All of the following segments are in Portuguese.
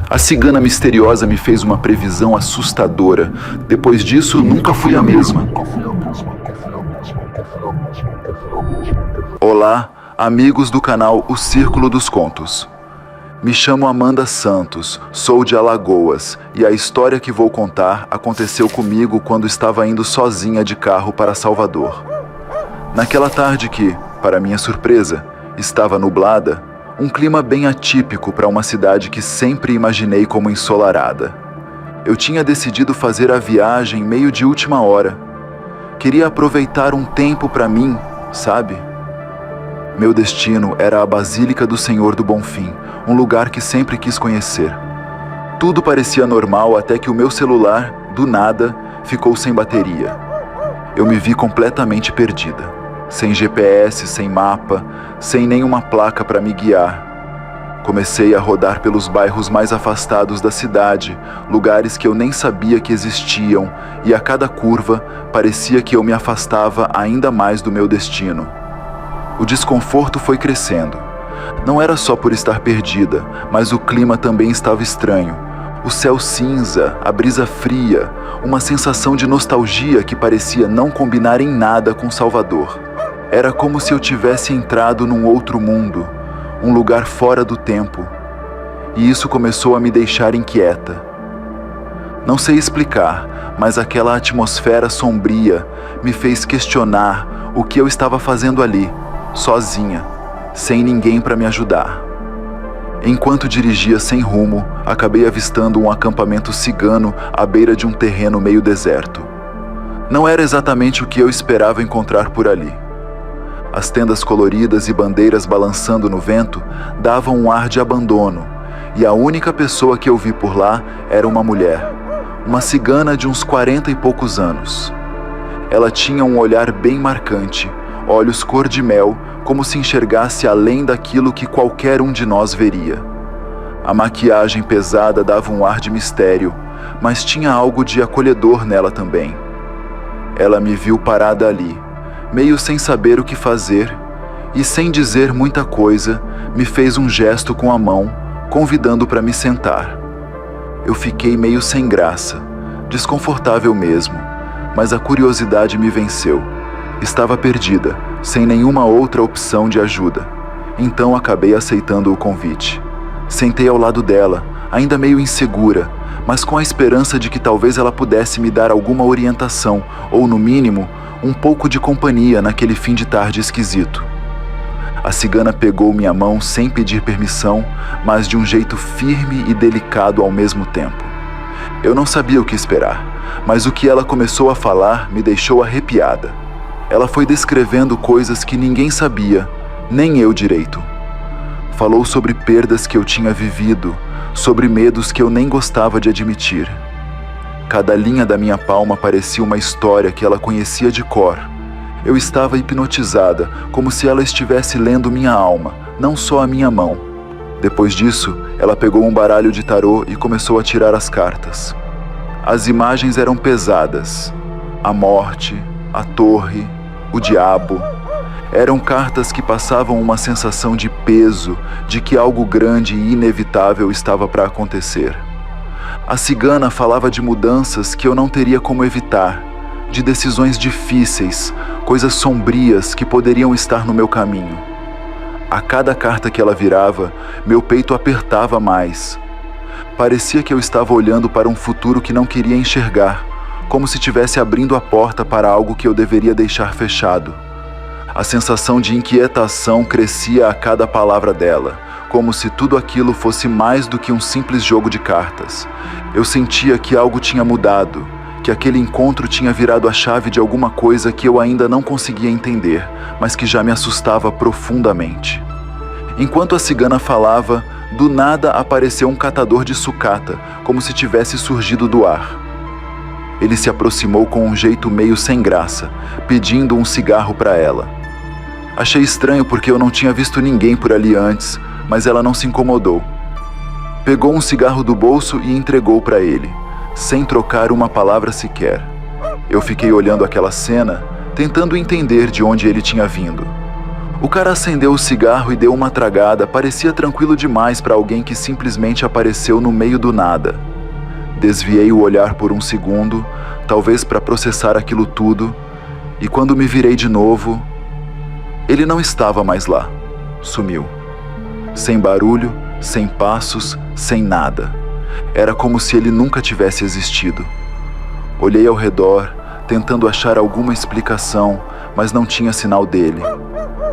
A cigana misteriosa me fez uma previsão assustadora. Depois disso, nunca fui a mesma. Olá, amigos do canal O Círculo dos Contos. Me chamo Amanda Santos, sou de Alagoas e a história que vou contar aconteceu comigo quando estava indo sozinha de carro para Salvador. Naquela tarde que, para minha surpresa, estava nublada, um clima bem atípico para uma cidade que sempre imaginei como ensolarada. Eu tinha decidido fazer a viagem meio de última hora. Queria aproveitar um tempo para mim, sabe? Meu destino era a Basílica do Senhor do Bonfim, um lugar que sempre quis conhecer. Tudo parecia normal até que o meu celular, do nada, ficou sem bateria. Eu me vi completamente perdida. Sem GPS, sem mapa, sem nenhuma placa para me guiar. Comecei a rodar pelos bairros mais afastados da cidade, lugares que eu nem sabia que existiam, e a cada curva parecia que eu me afastava ainda mais do meu destino. O desconforto foi crescendo. Não era só por estar perdida, mas o clima também estava estranho. O céu cinza, a brisa fria, uma sensação de nostalgia que parecia não combinar em nada com Salvador. Era como se eu tivesse entrado num outro mundo, um lugar fora do tempo. E isso começou a me deixar inquieta. Não sei explicar, mas aquela atmosfera sombria me fez questionar o que eu estava fazendo ali, sozinha, sem ninguém para me ajudar. Enquanto dirigia sem rumo, acabei avistando um acampamento cigano à beira de um terreno meio deserto. Não era exatamente o que eu esperava encontrar por ali. As tendas coloridas e bandeiras balançando no vento davam um ar de abandono, e a única pessoa que eu vi por lá era uma mulher, uma cigana de uns 40 e poucos anos. Ela tinha um olhar bem marcante, olhos cor de mel, como se enxergasse além daquilo que qualquer um de nós veria. A maquiagem pesada dava um ar de mistério, mas tinha algo de acolhedor nela também. Ela me viu parada ali, meio sem saber o que fazer, e sem dizer muita coisa, me fez um gesto com a mão, convidando para me sentar. Eu fiquei meio sem graça, desconfortável mesmo, mas a curiosidade me venceu. Estava perdida, sem nenhuma outra opção de ajuda. Então acabei aceitando o convite. Sentei ao lado dela, ainda meio insegura, mas com a esperança de que talvez ela pudesse me dar alguma orientação, ou no mínimo, um pouco de companhia naquele fim de tarde esquisito. A cigana pegou minha mão sem pedir permissão, mas de um jeito firme e delicado ao mesmo tempo. Eu não sabia o que esperar, mas o que ela começou a falar me deixou arrepiada. Ela foi descrevendo coisas que ninguém sabia, nem eu direito. Falou sobre perdas que eu tinha vivido, sobre medos que eu nem gostava de admitir. Cada linha da minha palma parecia uma história que ela conhecia de cor. Eu estava hipnotizada, como se ela estivesse lendo minha alma, não só a minha mão. Depois disso, ela pegou um baralho de tarô e começou a tirar as cartas. As imagens eram pesadas. A morte, a torre, o diabo. Eram cartas que passavam uma sensação de peso, de que algo grande e inevitável estava para acontecer. A cigana falava de mudanças que eu não teria como evitar, de decisões difíceis, coisas sombrias que poderiam estar no meu caminho. A cada carta que ela virava, meu peito apertava mais. Parecia que eu estava olhando para um futuro que não queria enxergar, como se estivesse abrindo a porta para algo que eu deveria deixar fechado. A sensação de inquietação crescia a cada palavra dela, como se tudo aquilo fosse mais do que um simples jogo de cartas. Eu sentia que algo tinha mudado, que aquele encontro tinha virado a chave de alguma coisa que eu ainda não conseguia entender, mas que já me assustava profundamente. Enquanto a cigana falava, do nada apareceu um catador de sucata, como se tivesse surgido do ar. Ele se aproximou com um jeito meio sem graça, pedindo um cigarro para ela. Achei estranho porque eu não tinha visto ninguém por ali antes, mas ela não se incomodou. Pegou um cigarro do bolso e entregou para ele, sem trocar uma palavra sequer. Eu fiquei olhando aquela cena, tentando entender de onde ele tinha vindo. O cara acendeu o cigarro e deu uma tragada. Parecia tranquilo demais para alguém que simplesmente apareceu no meio do nada. Desviei o olhar por um segundo, talvez para processar aquilo tudo, e quando me virei de novo, ele não estava mais lá. Sumiu. Sem barulho, sem passos, sem nada. Era como se ele nunca tivesse existido. Olhei ao redor, tentando achar alguma explicação, mas não tinha sinal dele.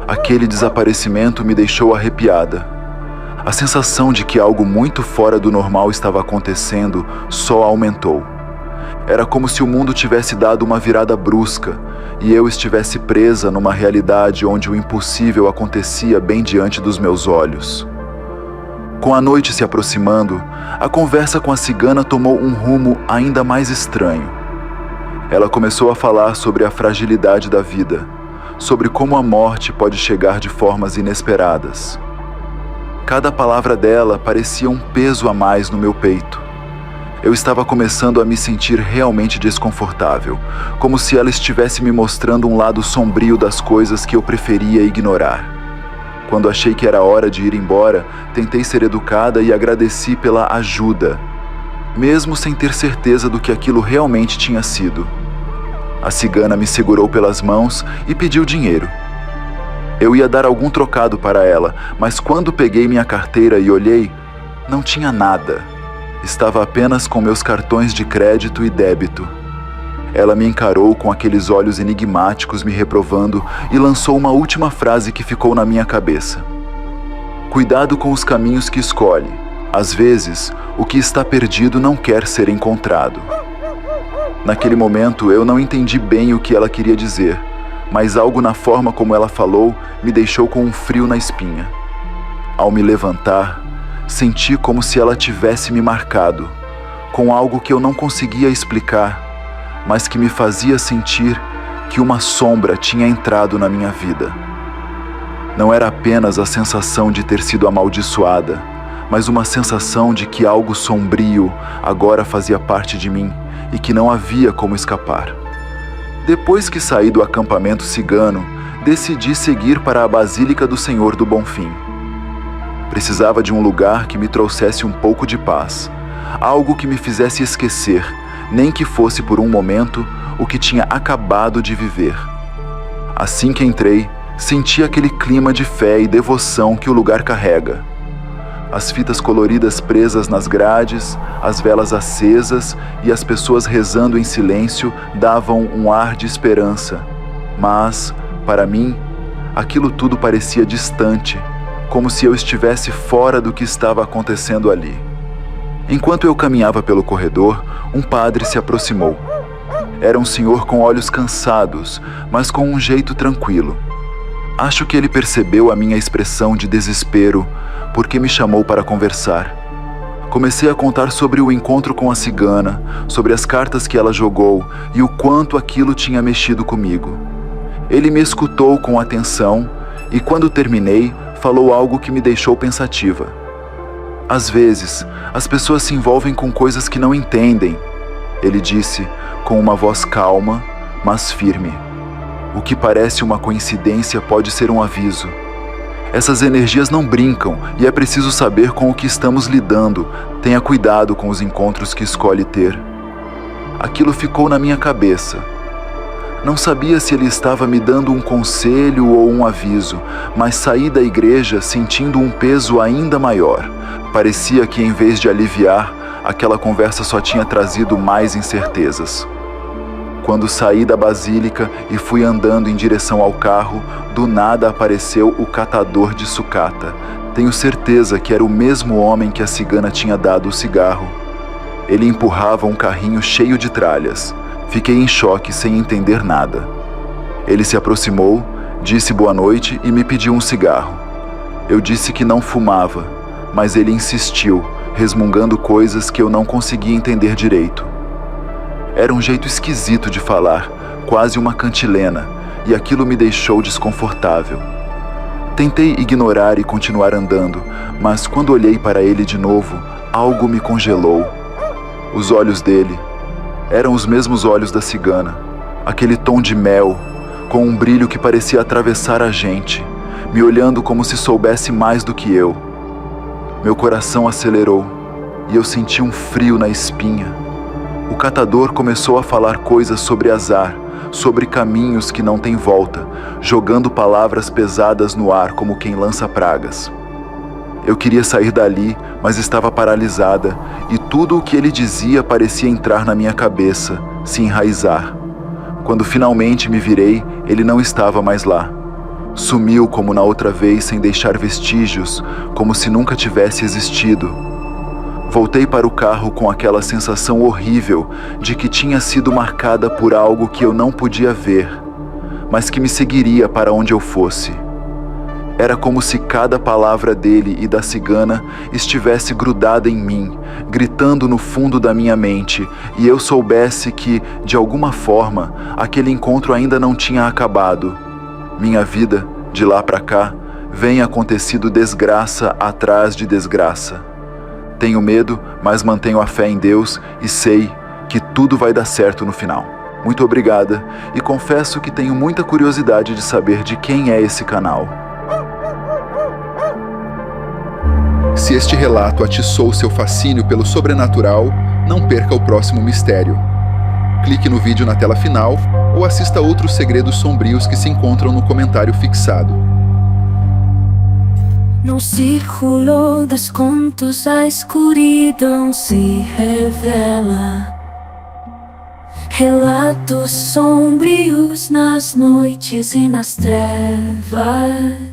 Aquele desaparecimento me deixou arrepiada. A sensação de que algo muito fora do normal estava acontecendo só aumentou. Era como se o mundo tivesse dado uma virada brusca e eu estivesse presa numa realidade onde o impossível acontecia bem diante dos meus olhos. Com a noite se aproximando, a conversa com a cigana tomou um rumo ainda mais estranho. Ela começou a falar sobre a fragilidade da vida, sobre como a morte pode chegar de formas inesperadas. Cada palavra dela parecia um peso a mais no meu peito. Eu estava começando a me sentir realmente desconfortável, como se ela estivesse me mostrando um lado sombrio das coisas que eu preferia ignorar. Quando achei que era hora de ir embora, tentei ser educada e agradeci pela ajuda, mesmo sem ter certeza do que aquilo realmente tinha sido. A cigana me segurou pelas mãos e pediu dinheiro. Eu ia dar algum trocado para ela, mas quando peguei minha carteira e olhei, não tinha nada. Estava apenas com meus cartões de crédito e débito. Ela me encarou com aqueles olhos enigmáticos me reprovando e lançou uma última frase que ficou na minha cabeça. Cuidado com os caminhos que escolhe. Às vezes, o que está perdido não quer ser encontrado. Naquele momento, eu não entendi bem o que ela queria dizer, mas algo na forma como ela falou me deixou com um frio na espinha. Ao me levantar, senti como se ela tivesse me marcado, com algo que eu não conseguia explicar, mas que me fazia sentir que uma sombra tinha entrado na minha vida. Não era apenas a sensação de ter sido amaldiçoada, mas uma sensação de que algo sombrio agora fazia parte de mim e que não havia como escapar. Depois que saí do acampamento cigano, decidi seguir para a Basílica do Senhor do Bonfim. Precisava de um lugar que me trouxesse um pouco de paz, algo que me fizesse esquecer, nem que fosse por um momento, o que tinha acabado de viver. Assim que entrei, senti aquele clima de fé e devoção que o lugar carrega. As fitas coloridas presas nas grades, as velas acesas e as pessoas rezando em silêncio davam um ar de esperança. Mas, para mim, aquilo tudo parecia distante, como se eu estivesse fora do que estava acontecendo ali. Enquanto eu caminhava pelo corredor, um padre se aproximou. Era um senhor com olhos cansados, mas com um jeito tranquilo. Acho que ele percebeu a minha expressão de desespero, porque me chamou para conversar. Comecei a contar sobre o encontro com a cigana, sobre as cartas que ela jogou e o quanto aquilo tinha mexido comigo. Ele me escutou com atenção e, quando terminei, falou algo que me deixou pensativa. Às vezes, as pessoas se envolvem com coisas que não entendem, ele disse, com uma voz calma, mas firme. O que parece uma coincidência pode ser um aviso. Essas energias não brincam e é preciso saber com o que estamos lidando. Tenha cuidado com os encontros que escolhe ter. Aquilo ficou na minha cabeça. Não sabia se ele estava me dando um conselho ou um aviso, mas saí da igreja sentindo um peso ainda maior. Parecia que, em vez de aliviar, aquela conversa só tinha trazido mais incertezas. Quando saí da basílica e fui andando em direção ao carro, do nada apareceu o catador de sucata. Tenho certeza que era o mesmo homem que a cigana tinha dado o cigarro. Ele empurrava um carrinho cheio de tralhas. Fiquei em choque sem entender nada. Ele se aproximou, disse boa noite e me pediu um cigarro. Eu disse que não fumava, mas ele insistiu, resmungando coisas que eu não conseguia entender direito. Era um jeito esquisito de falar, quase uma cantilena, e aquilo me deixou desconfortável. Tentei ignorar e continuar andando, mas quando olhei para ele de novo, algo me congelou. Os olhos dele eram os mesmos olhos da cigana, aquele tom de mel, com um brilho que parecia atravessar a gente. me olhando como se soubesse mais do que eu. Meu coração acelerou e eu senti um frio na espinha. O catador começou a falar coisas sobre azar, sobre caminhos que não têm volta, jogando palavras pesadas no ar como quem lança pragas. Eu queria sair dali, mas estava paralisada, e tudo o que ele dizia parecia entrar na minha cabeça, se enraizar. Quando finalmente me virei, ele não estava mais lá. Sumiu como na outra vez, sem deixar vestígios, como se nunca tivesse existido. Voltei para o carro com aquela sensação horrível de que tinha sido marcada por algo que eu não podia ver, mas que me seguiria para onde eu fosse. Era como se cada palavra dele e da cigana estivesse grudada em mim, gritando no fundo da minha mente, e eu soubesse que, de alguma forma, aquele encontro ainda não tinha acabado. Minha vida, de lá para cá, vem acontecido desgraça atrás de desgraça. Tenho medo, mas mantenho a fé em Deus e sei que tudo vai dar certo no final. Muito obrigada, e confesso que tenho muita curiosidade de saber de quem é esse canal. Se este relato atiçou seu fascínio pelo sobrenatural, não perca o próximo mistério. Clique no vídeo na tela final ou assista outros segredos sombrios que se encontram no comentário fixado. No círculo dos contos a escuridão se revela. Relatos sombrios nas noites e nas trevas.